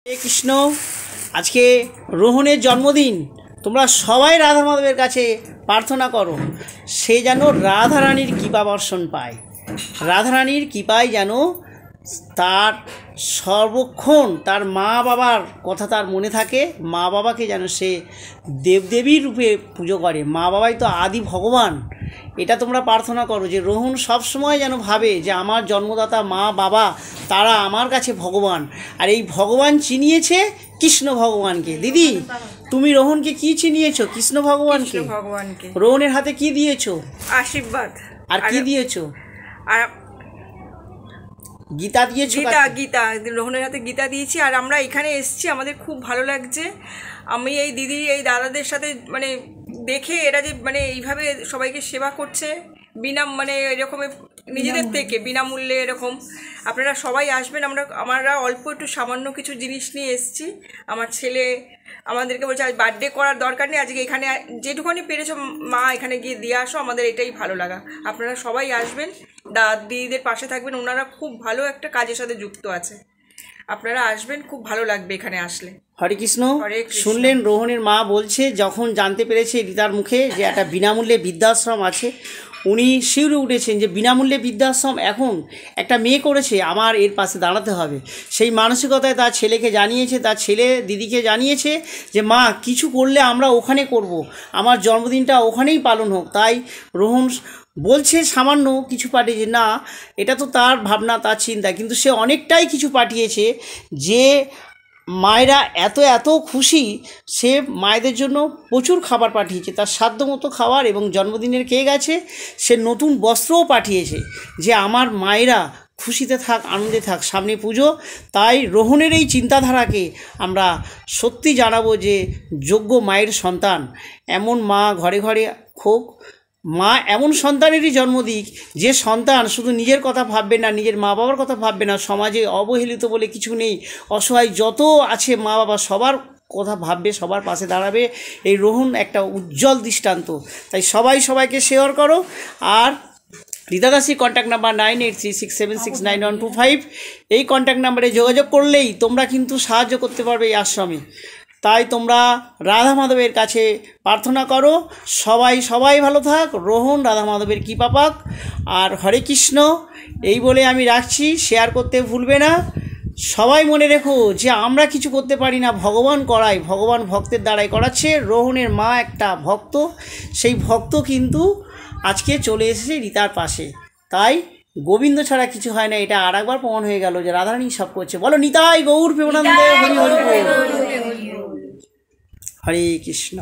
হরে কৃষ্ণ। আজকে রোহনের জন্মদিন। তোমরা সবাই রাধা মাধবের কাছে প্রার্থনা করো সে যেন রাধারানীর কৃপা বর্ষণ পায়। রাধারানীর কৃপায় যেন তার সর্বক্ষণ তার মা বাবার কথা তার মনে থাকে, মা বাবাকে যেন সে দেবদেবীর রূপে পুজো করে। মা বাবাই তো আদি ভগবান। এটা তোমরা প্রার্থনা করো যে রোহন সবসময় যেন ভাবে যে আমার জন্মদাতা মা বাবা তারা আমার কাছে ভগবান, আর এই ভগবান চিনিয়েছে কৃষ্ণ ভগবানকে। দিদি, তুমি রোহনকে কি চিনিয়েছো? কৃষ্ণ ভগবানকে। রোহনের হাতে কি দিয়েছো? আশীর্বাদ। আর কি দিয়েছো? আর গীতা দিয়েছো? গীতা রোহনের হাতে গীতা দিয়েছি। আর আমরা এখানে এসেছি, আমাদের খুব ভালো লাগছে। আমি এই দিদি এই দাদাদের সাথে মানে দেখে এরা যে মানে এইভাবে সবাইকে সেবা করছে মানে এরকম নিজেদের থেকে বিনামূল্যে এরকম। আপনারা সবাই আসবেন। আমরা অল্প একটু সামান্য কিছু জিনিস নিয়ে এসেছি। আমার ছেলে আমাদেরকে বলছে আজ বার্থডে করার দরকার নেই, আজকে এখানে যেটুকুনি পেরেছো মা এখানে গিয়ে দিয়ে আসো, আমাদের এটাই ভালো লাগা। আপনারা সবাই আসবেন, দিদিদের পাশে থাকবেন। ওনারা খুব ভালো একটা কাজের সাথে যুক্ত আছে। আপনারা আসবেন, খুব ভালো লাগবে এখানে আসলে। হরে কৃষ্ণ। শুনলেন রোহনের মা বলছে, যখন জানতে পেরেছে রিতার মুখে যে একটা বিনামূল্যে বৃদ্ধাশ্রম আছে, উনি শিউরে উঠেছেন যে বিনামূল্যে বৃদ্ধাশ্রম এখন একটা মেয়ে করেছে, আমার এর পাশে দাঁড়াতে হবে। সেই মানসিকতায় তার ছেলেকে জানিয়েছে, তার ছেলে দিদিকে জানিয়েছে যে মা কিছু করলে আমরা ওখানে করব, আমার জন্মদিনটা ওখানেই পালন হোক। তাই রোহন বলছে সামান্য কিছু পাঠিয়েছে, না এটা তো তার ভাবনা, তার চিন্তা, কিন্তু সে অনেকটাই কিছু পাঠিয়েছে যে মায়েরা এত এত খুশি। সে মায়েদের জন্য প্রচুর খাবার পাঠিয়েছে, তার সাধ্যমতো খাবার, এবং জন্মদিনের কেক আছে, সে নতুন বস্ত্রও পাঠিয়েছে যে আমার মায়েরা খুশিতে থাক, আনন্দে থাক, সামনে পুজো। তাই রোহনের এই চিন্তাধারাকে আমরা সত্যি জানাবো যে যোগ্য মায়ের সন্তান এমন মা ঘরে ঘরে হোক। মা এমন সন্তানেরই জন্ম দিক যে সন্তান শুধু নিজের কথা ভাববে না, নিজের মা বাবার কথা ভাববে না, সমাজে অবহেলিত বলে কিছু নেই, অসহায় যত আছে মা বাবা সবার কথা ভাববে, সবার পাশে দাঁড়াবে। এই রোহন একটা উজ্জ্বল দৃষ্টান্ত। তাই সবাই সবাইকে শেয়ার করো। আর রীতা দাসীর কন্ট্যাক্ট নাম্বার 9836769125, এই কন্ট্যাক্ট নাম্বারে যোগাযোগ করলেই তোমরা কিন্তু সাহায্য করতে পারবে এই আশ্রমে। তাই তোমরা রাধা মাধবের কাছে প্রার্থনা করো, সবাই ভালো থাক, রোহন রাধা মাধবের কৃপা পাক। আর হরে কৃষ্ণ এই বলে আমি রাখছি, শেয়ার করতে ভুলবে না। সবাই মনে রেখো যে আমরা কিছু করতে পারি না, ভগবান করায়, ভগবান ভক্তের দ্বারাই করাচ্ছে। রোহনের মা একটা ভক্ত, সেই ভক্ত কিন্তু আজকে চলে এসেছে রীতার পাশে। তাই গোবিন্দ ছাড়া কিছু হয় না, এটা আর একবার প্রমাণ হয়ে গেল যে রাধারানী সব করছে। বলো নিতাই গৌর প্রেমানন্দে হরি হরি। হরে কৃষ্ণ।